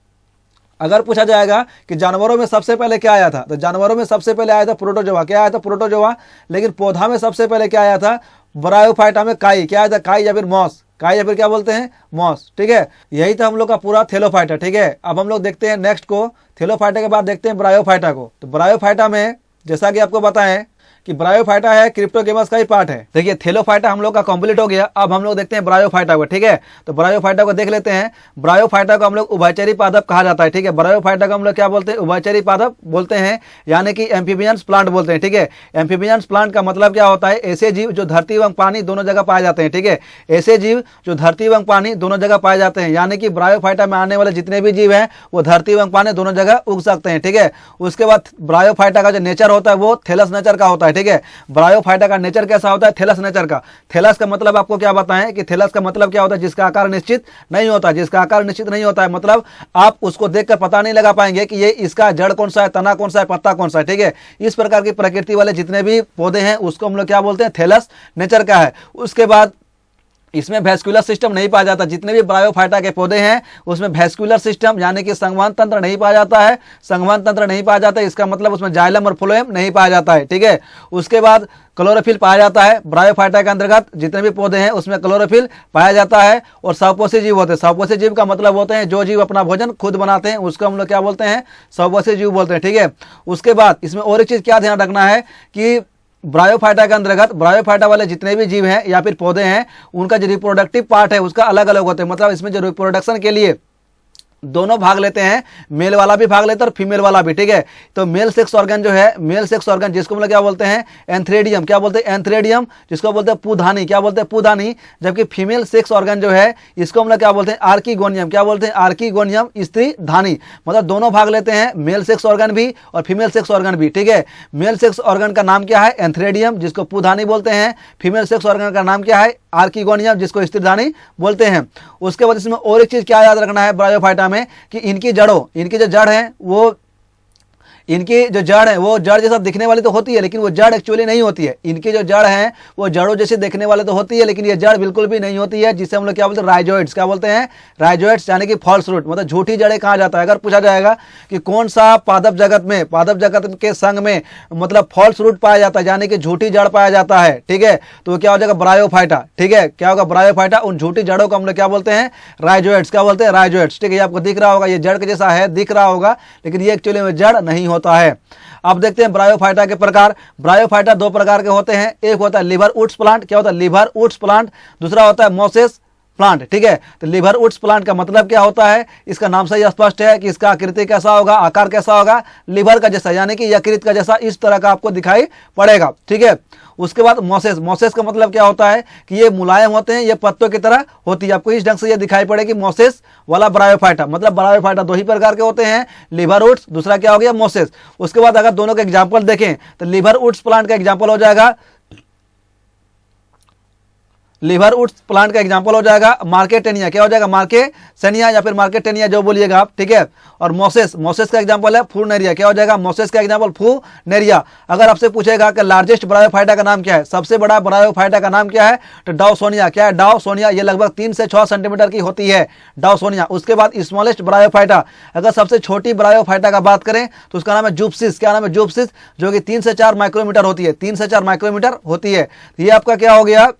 अगर पूछा जाएगा कि जानवरों में सबसे पहले क्या आया था, तो जानवरों में सबसे पहले आया था प्रोटोजोआ, क्या आया था, प्रोटोजोआ। लेकिन पौधा में सबसे पहले क्या आया था, ब्रायोफाइटा में काई, क्या आया था, काई या फिर मॉस, काई या फिर क्या बोलते हैं, मॉस, ठीक है। यही था हम लोग का पूरा थैलोफाइटा, ठीक है। अब हम लोग देखते हैं नेक्स्ट को, थैलोफाइटा के बाद देखते हैं ब्रायोफाइटा को। तो ब्रायोफाइटा में जैसा कि आपको बताएं कि ब्रायोफाइटा है क्रिप्टोगेमस का ही पार्ट है। देखिए थैलोफाइटा हम लोग का कंप्लीट हो गया, अब हम लोग देखते हैं ब्रायोफाइटा को, ठीक है। तो ब्रायोफाइटा को देख लेते हैं। ब्रायोफाइटा को हम लोग उभयचरी पादप कहा जाता है, ठीक है। ब्रायोफाइटा को हम लोग क्या बोलते हैं, उभयचरी पादप बोलते हैं, यानी कि एम्फीबियंस प्लांट बोलते हैं, ठीक है। एम्फीबियंस प्लांट का मतलब क्या होता है, ऐसे जीव जो धरती एवं पानी दोनों जगह पाए जाते हैं, ठीक है। ऐसे जीव जो धरती एवं पानी दोनों जगह पाए जाते हैं, यानी कि ब्रायोफाइटा में आने वाले जितने भी जीव हैं वो धरती एवं पानी दोनों जगह उग सकते हैं, ठीक है। उसके बाद ब्रायोफाइटा का जो नेचर होता है वो थैलस नेचर का होता है, ठीक है। ब्रायोफाइटा का नेचर कैसा होता है, थैलस नेचर का। थैलस का मतलब आपको क्या बताएं कि थैलस का मतलब क्या होता है, जिसका आकार निश्चित नहीं होता, जिसका आकार निश्चित नहीं होता है, मतलब आप उसको देखकर पता नहीं लगा पाएंगे कि ये इसका जड़ कौन सा है, तना कौन सा है, पत्ता कौन सा है, ठीक है। इस प्रकार की प्रकृति वाले जितने भी पौधे हैं उसको हम लोग क्या बोलते हैं, थैलस नेचर का है। उसके बाद इसमें वैस्कुलर सिस्टम नहीं पाया जाता, जितने भी ब्रायोफाइटा के पौधे हैं उसमें वैस्कुलर सिस्टम यानी कि संवहन तंत्र नहीं पाया जाता है, संवहन तंत्र नहीं पाया जाता है, इसका मतलब उसमें जाइलम और फ्लोएम नहीं पाया जाता है, ठीक है। उसके बाद क्लोरोफिल पाया जाता है, ब्रायोफाइटा के अंतर्गत जितने भी पौधे हैं उसमें क्लोरोफिल पाया जाता है। और स्वपोषी जीव होते हैं, स्वपोषी जीव का मतलब होते हैं जो जीव अपना भोजन खुद बनाते हैं, उसको हम लोग क्या बोलते हैं, स्वपोषी जीव बोलते हैं, ठीक है। उसके बाद इसमें और एक चीज क्या ध्यान रखना है कि ब्रायोफाइटा के अंतर्गत ब्रायोफाइटा वाले जितने भी जीव हैं या फिर पौधे हैं उनका जो रिप्रोडक्टिव पार्ट है उसका अलग अलग होता है, मतलब इसमें जो रिप्रोडक्शन के लिए दोनों भाग लेते हैं, मेल वाला भी भाग लेता है और फीमेल वाला भी, ठीक है। तो मेल सेक्स ऑर्गन जो है, मेल सेक्स ऑर्गन जिसको हम लोग क्या बोलते हैं, एंथ्रेडियम, क्या बोलते हैं, एंथ्रेडियम, जिसको बोलते हैं पूधानी, क्या बोलते हैं, पूधानी। जबकि फीमेल सेक्स ऑर्गन जो है इसको हम लोग क्या बोलते हैं, आर्कीगोनियम, क्या बोलते हैं, आर्कीगोनियम, स्त्री धानी। मतलब दोनों भाग लेते हैं, मेल सेक्स ऑर्गन भी और फीमेल सेक्स ऑर्गन भी, ठीक है। मेल सेक्स ऑर्गन का नाम क्या है, एंथ्रेडियम, जिसको पूधानी बोलते हैं। फीमेल सेक्स ऑर्गन का नाम क्या है, आर्कीगोनियम, जिसको स्त्रीधानी बोलते हैं। उसके बाद इसमें और एक चीज क्या याद रखना है ब्रायोफाइटा में कि इनकी जो जड़ है वो, इनकी जो जड़ है वो जड़ जैसा दिखने वाली तो होती है लेकिन वो जड़ एक्चुअली नहीं होती है। इनकी जो जड़ है वो जड़ों जैसे दिखने वाले तो होती है लेकिन ये जड़ बिल्कुल भी नहीं होती है, जिसे हम लोग क्या बोलते हैं, राइजोइड्स, क्या बोलते हैं, राइजोइड्स, यानी कि फॉल्स रूट, मतलब झूठी जड़ें कहा जाता है। अगर पूछा जाएगा कि कौन सा पादप जगत में, पादप जगत के संग में मतलब फॉल्स रूट पाया जाता है यानी कि झूठी जड़ पाया जाता है, ठीक है, तो क्या हो जाएगा, ब्रायोफाइटा, ठीक है। क्या होगा, ब्रायोफाइटा। उन झूठी जड़ों को हम लोग क्या बोलते हैं, राइजोइड्स, क्या बोलते हैं, राइजोइड्स, ठीक है। ये आपको दिख रहा होगा, ये जड़ के जैसा है, दिख रहा होगा लेकिन ये एक्चुअली में जड़ नहीं होता है। अब देखते हैं ब्रायोफाइटा के प्रकार। ब्रायोफाइटा दो प्रकार के होते हैं, एक होता है लिवर वुड्स प्लांट, क्या होता है, लिवर वुड्स प्लांट। दूसरा होता है मोसेस प्लांट, ठीक है। तो लिवर वुड्स प्लांट का मतलब क्या होता है, इसका नाम से ही स्पष्ट है कि इसका आकृति कैसा होगा, आकार कैसा होगा, लिवर का जैसा यानी कि यकृत का जैसा इस तरह का आपको दिखाई पड़ेगा, ठीक है। उसके बाद मोसेस, मोसेस का मतलब क्या होता है कि ये मुलायम होते हैं, ये पत्तों की तरह होती है। आपको इस ढंग से ये दिखाई पड़ेगी मोसेस वाला ब्रायोफाइटा। मतलब ब्रायोफाइटा दो ही प्रकार के होते हैं, लिवर वुड्स, दूसरा क्या हो गया, मोसेस। उसके बाद अगर दोनों के एग्जाम्पल देखें तो लिवर वुड्स प्लांट का एग्जाम्पल हो जाएगा लिवरवुड प्लांट का एग्जांपल हो जाएगा मार्केटेनिया, क्या हो जाएगा मार्केसेनिया या फिर मार्केटेनिया जो बोलिएगा आप, ठीक है। और मोसेस का एग्जांपल है फूनेरिया, क्या हो जाएगा मोसेस का एग्जांपल फूनेरिया। अगर आपसे पूछेगा कि लार्जेस्ट ब्रायोफाइटा का नाम क्या है, सबसे बड़ा ब्रायोफाइटा का नाम क्या है, तो डाउसोनिया, क्या है डाउसोनिया, ये लगभग 3 से 6 सेंटीमीटर की होती है डाउसोनिया। उसके बाद स्मॉलेस्ट ब्रायोफाइटा, अगर सबसे छोटी ब्रायोफाइटा का बात करें तो उसका नाम है जुप्सिस, क्या नाम है जुप्सिस, जो कि 3 से 4 माइक्रोमीटर होती है, 3 से 4 माइक्रोमीटर होती है। ये आपका क्या हो गया,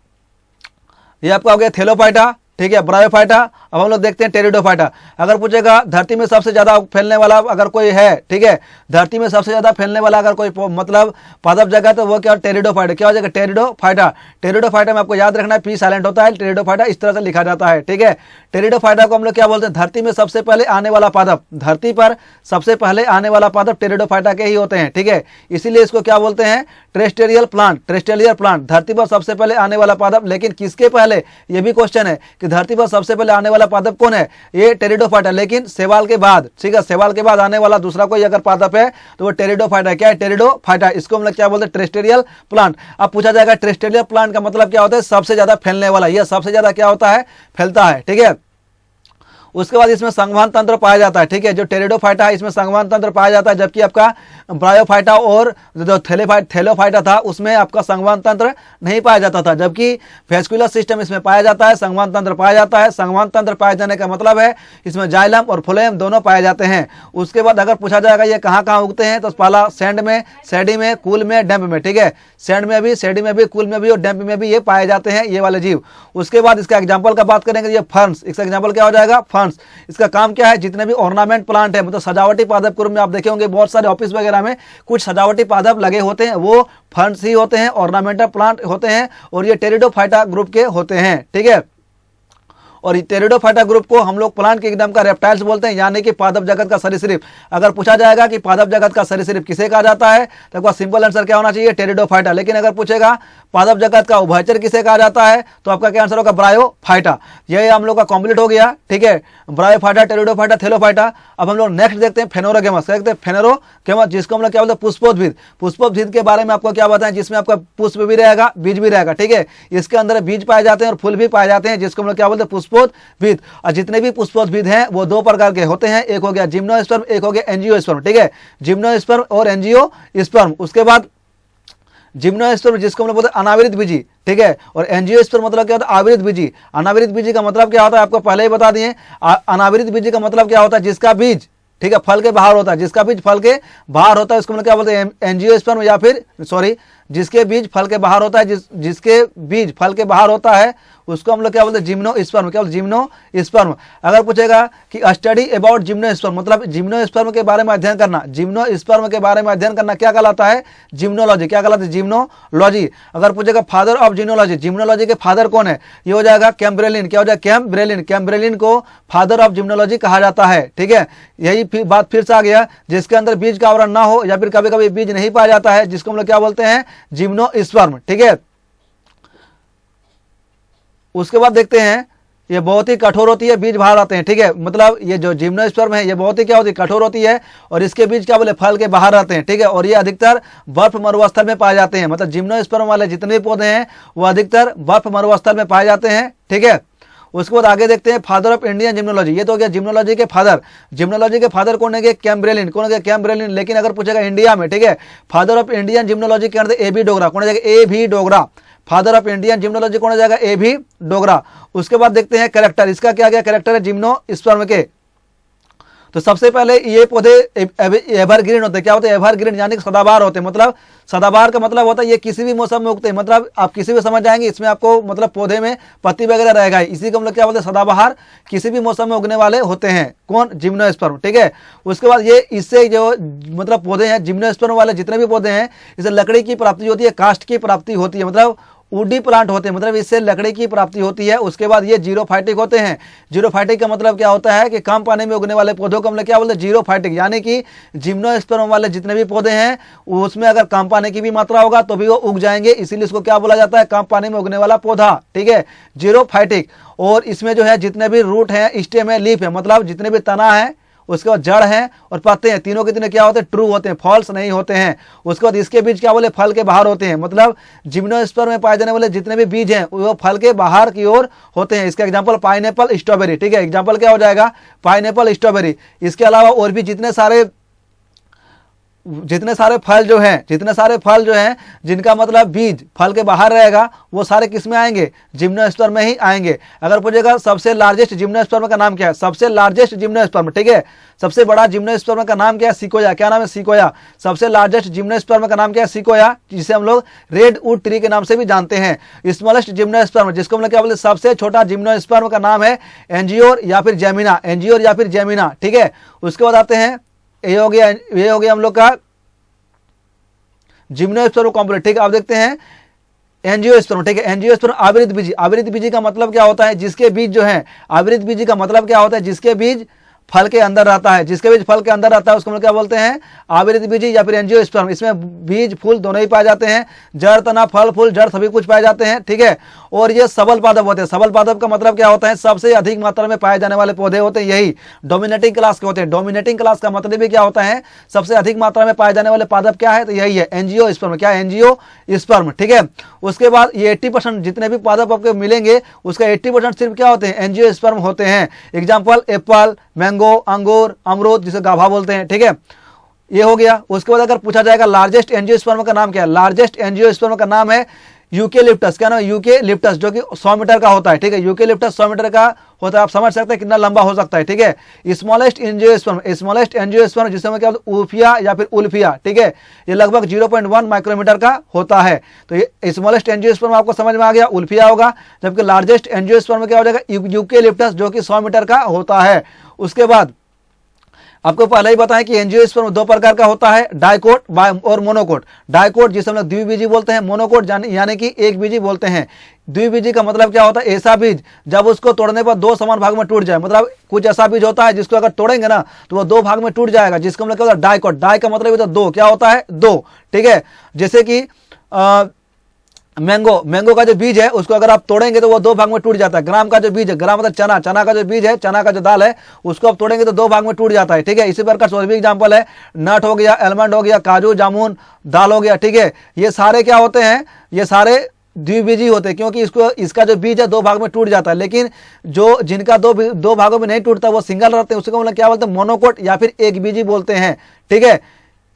ये आपका हो गया थेलोफाइटा, ठीक है ब्रायोफाइटा। अब हम लोग देखते हैं टेरिडोफाइटा। अगर पूछेगा धरती में सबसे ज्यादा फैलने वाला अगर कोई है, ठीक है, धरती में सबसे ज्यादा फैलने वाला अगर कोई मतलब पादप जगह तो वो क्या टेरिडोफाइटा, क्या हो जाएगा टेरिडोफाइटा। टेरिडोफाइटा में आपको याद रखना है पी साइलेंट होता है, टेरिडोफाइटा इस तरह से लिखा जाता है, ठीक है। टेरिडोफाइटा को हम लोग क्या बोलते हैं, धरती में सबसे पहले आने वाला पादप, धरती पर सबसे पहले आने वाला पादप टेरिडोफाइटा के ही होते हैं, ठीक है। इसीलिए इसको क्या बोलते हैं टेरेस्टेरियल प्लांट, टेरेस्टेरियल प्लांट, धरती पर सबसे पहले आने वाला पादप। लेकिन किसके पहले, ये भी क्वेश्चन है कि धरती पर सबसे पहले आने वाला पादप कौन है, ये टेरिडोफाइटा। लेकिन शैवाल के बाद, ठीक है, शैवाल के बाद आने वाला दूसरा कोई अगर पादप है तो वो टेरिडोफाइटा, क्या है टेरिडोफाइटा। इसको हम लोग क्या बोलते हैं टेरेस्टेरियल प्लांट। अब पूछा जाएगा टेरेस्टेरियल प्लांट का मतलब क्या होता है, सबसे ज्यादा फैलने वाला, यह सबसे ज्यादा क्या होता है फैलता है, ठीक है। उसके बाद इसमें संवहन तंत्र पाया जाता है, ठीक है, जो टेरिडोफाइटा है इसमें संवहन तंत्र पाया जाता है, जबकि आपका ब्रायोफाइटा और जो थेलोफाइटा था उसमें आपका संवहन तंत्र नहीं पाया जाता था, जबकि वेस्कुलर सिस्टम इसमें पाया जाता है, संवहन तंत्र पाया जाता है। संवहन तंत्र पाए जाने का मतलब है इसमें जाइलम और फ्लोएम दोनों पाए जाते हैं। उसके बाद अगर पूछा जाएगा ये कहाँ कहाँ उगते हैं, तो पहला सैंड में, सैडी में, कूल में, डैम्प में, ठीक है, सैंड में भी, सैडी में भी, कूल में भी और डैम्प में भी ये पाए जाते हैं ये वाले जीव। उसके बाद इसका एग्जाम्पल का बात करेंगे, ये फर्न्स, इसका एग्जाम्पल क्या हो जाएगा फर्न्स। इसका काम क्या है, जितने भी ऑर्नामेंट प्लांट है मतलब सजावटी पादप ग्रुप में आप देखे होंगे बहुत सारे ऑफिस वगैरह में कुछ सजावटी पादप लगे होते हैं, वो फर्न्स ही होते हैं, ऑर्नामेंटल प्लांट होते हैं और ये टेरिडोफाइटा ग्रुप के होते हैं, ठीक है। और टेरिडोफाइटा ग्रुप को हम लोग प्लांट किंगडम का रेप्टाइल्स बोलते हैं, यानी कि पादप जगत का सरीसृप। अगर पूछा जाएगा कि पादप जगत का सरीसृप किसे कहा जाता है तो आपका सिंपल आंसर क्या होना चाहिए टेरिडोफाइटा। लेकिन अगर पूछेगा पादप जगत का उभयचर किसे कहा जाता है तो आपका क्या आंसर होगा ब्रायोफाइटा। यही हम लोग का कंप्लीट हो गया, ठीक है, ब्रायोफाइटा, टेरिडोफाइटा, थेलोफाइटा। अब हम लोग नेक्स्ट देखते हैं फेनोरोगेमस, देखते हैं फेनोरोगेमस जिसको हम लोग क्या बोलते हैं पुष्पोद्भिद। पुष्पोद्भिद के बारे में आपको क्या बताएं, जिसमें आपका पुष्प भी रहेगा बीज भी रहेगा, ठीक है, इसके अंदर बीज पाए जाते हैं और फूल भी पाए जाते हैं, जिसको हम लोग क्या बोलते हैं पुष्पोद्भिद। और जितने भी पुष्पोद्भिद हैं वो दो प्रकार के होते हैं, एक हो गया जिम्नोस्पर्म, एक हो गया एंजियोस्पर्म, ठीक है, जिम्नोस्पर्म और एंजियोस्पर्म। उसके बाद जिम्नोस्पर्म जिसको हम लोग बोलते हैं अनावृत बीजी, ठीक है, और एंजियोस्पर्म मतलब क्या होता है आवृत बीजी। अनावृत बीजी का मतलब क्या होता है आपको पहले ही बता दिए। अनावृत बीजी का मतलब क्या होता है, जिसका बीज, ठीक है, फल के बाहर होता है, जिसका बीज फल के बाहर होता है उसको हम लोग क्या बोलते हैं एंजियोस्पर्म, या फिर सॉरी जिसके बीज फल के बाहर होता है, जिसके बीज फल के बाहर होता है उसको हम लोग क्या बोलते हैं जिम्नोस्पर्म, क्या बोलते हैं जिम्नोस्पर्म। अगर पूछेगा कि स्टडी अबाउट जिम्नोस्पर्म मतलब जिम्नोस्पर्म के बारे में अध्ययन करना, जिम्नोस्पर्म के बारे में अध्ययन करना क्या कहलाता है जिम्नोलॉजी, क्या कहलाता है जिम्नोलॉजी। अगर पूछेगा फादर ऑफ जिम्नोलॉजी, जिम्नोलॉजी के फादर कौन है, ये हो जाएगा कैम्ब्रेलिन, क्या हो जाएगा कैम्ब्रेलिन। कैम्ब्रेलिन को फादर ऑफ जिम्नोलॉजी कहा जाता है, ठीक है। यही बात फिर से आ गया, जिसके अंदर बीज का आवरण ना हो या फिर कभी कभी बीज नहीं पाया जाता है, जिसको हम लोग क्या बोलते हैं जिम्नोस्पर्म, ठीक है। उसके बाद देखते हैं ये बहुत ही कठोर होती है, बीज बाहर आते हैं, ठीक है, मतलब ये जो जिम्नोस्पर्म है ये बहुत ही क्या होती है कठोर होती है और इसके बीज क्या बोले फल के बाहर आते हैं, ठीक है, और ये अधिकतर बर्फ मरुस्थल में पाए जाते हैं। मतलब जिम्नोस्पर्म वाले जितने भी पौधे हैं वो अधिकतर बर्फ मरुस्थल में पाए जाते हैं, ठीक है। उसके बाद आगे देखते हैं फादर ऑफ इंडियन जिम्नोलॉजी, ये तो हो गया जिम्नोलॉजी के फादर। जिम्नोलॉजी के फादर कौन है, कैम्ब्रेलिन, कौन है कैम्ब्रेलिन। लेकिन अगर पूछेगा इंडिया में, ठीक है, फादर ऑफ इंडियन जिम्नोलॉजी के अंदर A.V. डोगरा, कौन है A.V. Dogra, father of Indian limnology कौन हो जाएगा A.V. डोगरा। उसके बाद देखते हैं कैरेक्टर, इसका क्या क्या कैरेक्टर है जिम्नोस्पर्म के। तो सबसे पहले ये पौधे एवरग्रीन होते हैं, क्या होते हैं एवरग्रीन यानी कि सदाबहार होते हैं। मतलब सदाबहार का मतलब होता है ये किसी भी मौसम में उगते हैं, मतलब आप किसी भी समझ जाएंगे इसमें आपको मतलब पौधे में पत्ती वगैरह रहेगा, इसी को हम लोग क्या बोलते हैं सदाबहार, किसी भी मौसम में उगने वाले होते हैं कौन जिम्नोस्पर्म, ठीक है। उसके बाद ये इससे जो मतलब पौधे हैं जिम्नोस्पर्म वाले जितने भी पौधे हैं इससे लकड़ी की प्राप्ति होती है, काष्ठ की प्राप्ति होती है, मतलब वुडी प्लांट होते हैं, मतलब इससे लकड़ी की प्राप्ति होती है। उसके बाद ये जीरोफाइटिक होते हैं। जीरोफाइटिक का मतलब क्या होता है कि कम पानी में उगने वाले पौधों को हम लोग क्या बोलते हैं जीरोफाइटिक, यानी कि जिम्नोस्पर्म वाले जितने भी पौधे हैं उसमें अगर कम पानी की भी मात्रा होगा तो भी वो उग जाएंगे, इसीलिए इसको क्या बोला जाता है कम पानी में उगने वाला पौधा, ठीक है, जीरोफाइटिक। और इसमें जो है जितने भी रूट है, स्टेम है, लीफ है, मतलब जितने भी तना है उसके बाद जड़ हैं और पत्ते हैं, तीनों के तीनों क्या होते हैं, ट्रू होते हैं, फॉल्स नहीं होते हैं। उसके बाद इसके बीज क्या बोले, फल के बाहर होते हैं, मतलब जिम्नोस्पर्म में पाए जाने वाले जितने भी बीज हैं वो फल के बाहर की ओर होते हैं। इसका एग्जांपल पाइनएप्पल, स्ट्रॉबेरी, ठीक है, एग्जांपल क्या हो जाएगा, पाइनएप्पल, स्ट्रॉबेरी। इसके अलावा और भी जितने सारे फल जो हैं जिनका मतलब बीज फल के बाहर रहेगा, वो सारे किस में आएंगे, जिम्नोस्पर्म में ही आएंगे। अगर पूछेगा सबसे लार्जेस्ट जिम्नोस्पर्म का नाम क्या है, सबसे लार्जेस्ट जिम्नोस्पर्म, ठीक है, सबसे बड़ा जिम्नोस्पर्म का नाम क्या है, सिकोया। क्या नाम है, सिकोया। सबसे लार्जेस्ट जिम्नोस्पर्म का नाम क्या है, सिकोया, जिसे हम लोग रेड वुड ट्री के नाम से भी जानते हैं। स्मॉलेस्ट जिम्नोस्पर्म, जिसको हम लोग क्या बोलते हैं, सबसे छोटा जिम्नोस्पर्म का नाम है एंजियोर या फिर जेमिना, एंजियोर या फिर जेमिना, ठीक है। उसके बाद आते हैं, ये हो गया हम लोग का जिम्नोस्पर्म कॉम्प्लेक्स, ठीक है। अब देखते हैं एंजियोस्पर्म, ठीक है, एंजियोस्पर्म आवृत बीजी। आवृत बीजी का मतलब क्या होता है, जिसके बीज जो है, आवृत बीजी का मतलब क्या होता है, जिसके बीज फल के अंदर रहता है, जिसके बीज फल के अंदर रहता है उसको हम क्या बोलते हैं, आवृत बीजी या फिर एंजियोस्पर्म। इसमें बीज फूल दोनों ही पाए जाते हैं, जड़ तना फल फूल जड़ सभी कुछ पाए जाते हैं, ठीक है। और ये सबल पादप होते हैं। सबल पादप का मतलब क्या होता है, सबसे अधिक मात्रा में पाए जाने वाले पौधे होते हैं, यही डोमिनेटिंग क्लास के होते हैं। डोमिनेटिंग क्लास का मतलब भी क्या होता है, सबसे अधिक मात्रा में पाए जाने वाले पादप क्या है, तो यही है एंजियोस्पर्म। क्या, एंजियोस्पर्म, ठीक है। उसके बाद ये 80% जितने भी पादप आपको मिलेंगे उसका 80% सिर्फ क्या होते हैं, एंजियोस्पर्म होते हैं। एग्जाम्पल एप्पल, मैंगो, अंगूर, अमरूद, जिसे गाभा बोलते हैं, ठीक है, ये हो गया। उसके बाद अगर पूछा जाएगा लार्जेस्ट एंजियोस्पर्म का नाम क्या है, लार्जेस्ट एंजियोस्पर्म का नाम है यूकेलिप्टस। क्या नाम है, यूकेलिप्टस, जो कि 100 मीटर का होता है, ठीक है। यूकेलिप्टस 100 मीटर का होता है, आप समझ सकते हैं कितना लंबा हो सकता है, ठीक है। स्मॉलेस्ट एंजियोस्पर्म, स्मॉलेस्ट एंजियोस्पर्म जिसे हम क्या बोलते हैं, उल्फिया या फिर उल्फिया, ठीक है, ये लगभग 0.1 माइक्रोमीटर का होता है। तो ये स्मॉलेस्ट एंजियोस्पर्म आपको समझ में आ गया, उल्फिया होगा। जबकि लार्जेस्ट एंजियोस्पर्म क्या हो जाएगा, यूकेलिप्टस, जो कि 100 मीटर का होता है। उसके बाद आपको पहले ही बताएं कि एंजियोस्पर्म 2 प्रकार का होता है, डाइकोट और मोनोकोट। डाइकोट जिसे हम लोग द्विबीजी बोलते हैं, मोनोकोट यानी कि एक बीजी बोलते हैं। द्विबीजी का मतलब क्या होता है, ऐसा बीज जब उसको तोड़ने पर 2 समान भाग में टूट जाए, मतलब कुछ ऐसा बीज होता है जिसको अगर तोड़ेंगे ना तो वो 2 भाग में टूट जाएगा, जिसको हम लोग क्या होता है, डाइकोट। डाई का मतलब होता है 2, क्या होता है, 2, ठीक है। जैसे कि मैंगो का जो बीज है उसको अगर आप तोड़ेंगे तो वो 2 भाग में टूट जाता है। ग्राम का जो बीज है, ग्राम मतलब चना, चना का जो बीज है, चना का जो दाल है, उसको आप तोड़ेंगे तो 2 भाग में टूट जाता है, ठीक है। इसी प्रकार से और भी एग्जाम्पल है, नट हो गया, एलमंड हो गया, काजू, जामुन, दाल हो गया, ठीक है। ये सारे क्या होते हैं, ये सारे द्विबीजी होते हैं, क्योंकि इसका जो बीज है 2 भाग में टूट जाता है। लेकिन जो जिनका दो भागों में नहीं टूटता वो सिंगल रहते हैं, उसको मतलब क्या बोलते हैं, मोनोकोट या फिर एक बीजी बोलते हैं, ठीक है।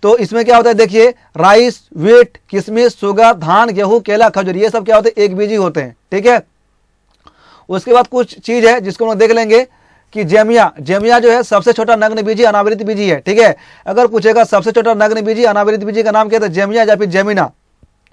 तो इसमें क्या होता है, देखिए राइस, व्हीट, किशमिश, शुगर, धान, गेहूं, केला, खजूर, ये सब क्या होते हैं, एक बीजी होते हैं, ठीक है। उसके बाद कुछ चीज है जिसको हम देख लेंगे कि जेमिया जो है सबसे छोटा नग्न बीजी अनावृत बीजी है, ठीक है। अगर पूछेगा सबसे छोटा नग्न बीजी अनावृत बीजी का नाम क्या है, जेमिया या फिर जेमिना,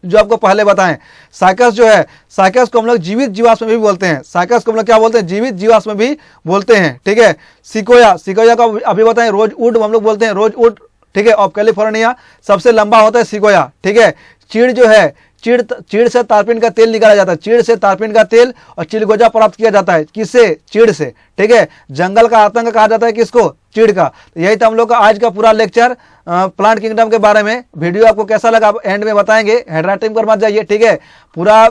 जो आपको पहले बताएं। साइकस जो है, साइकस को हम लोग जीवित जीवाश्म भी बोलते हैं, साइकस को हम लोग क्या बोलते हैं, जीवित जीवाश्म भी बोलते हैं, ठीक है। सिकोया का अभी बताएं, रोजवुड हम लोग बोलते हैं, रोजवुड, ठीक है। ऑफ कैलिफोर्निया सबसे लंबा होता है सिकोया, ठीक है। चीड़ जो है, चीड़ से तारपीन का तेल निकाला जाता है, चीड़ से तारपीन का तेल और चिलगोजा प्राप्त किया जाता है, किससे, चीड़ से, ठीक है। जंगल का आतंक कहा जाता है किसको, चीड़ का। तो यही था हम लोग का आज का पूरा लेक्चर प्लांट किंगडम के बारे में। वीडियो आपको कैसा लगा आप एंड में बताएंगे, हैंडराइटिंग पर मत जाइए, ठीक है। पूरा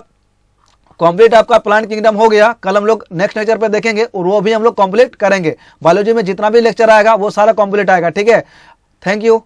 कंप्लीट आपका प्लांट किंगडम हो गया। कल हम लोग नेक्स्ट लेक्चर पे देखेंगे और वो भी हम लोग कंप्लीट करेंगे। बायोलॉजी में जितना भी लेक्चर आएगा वो सारा कंप्लीट आएगा, ठीक है। Thank you.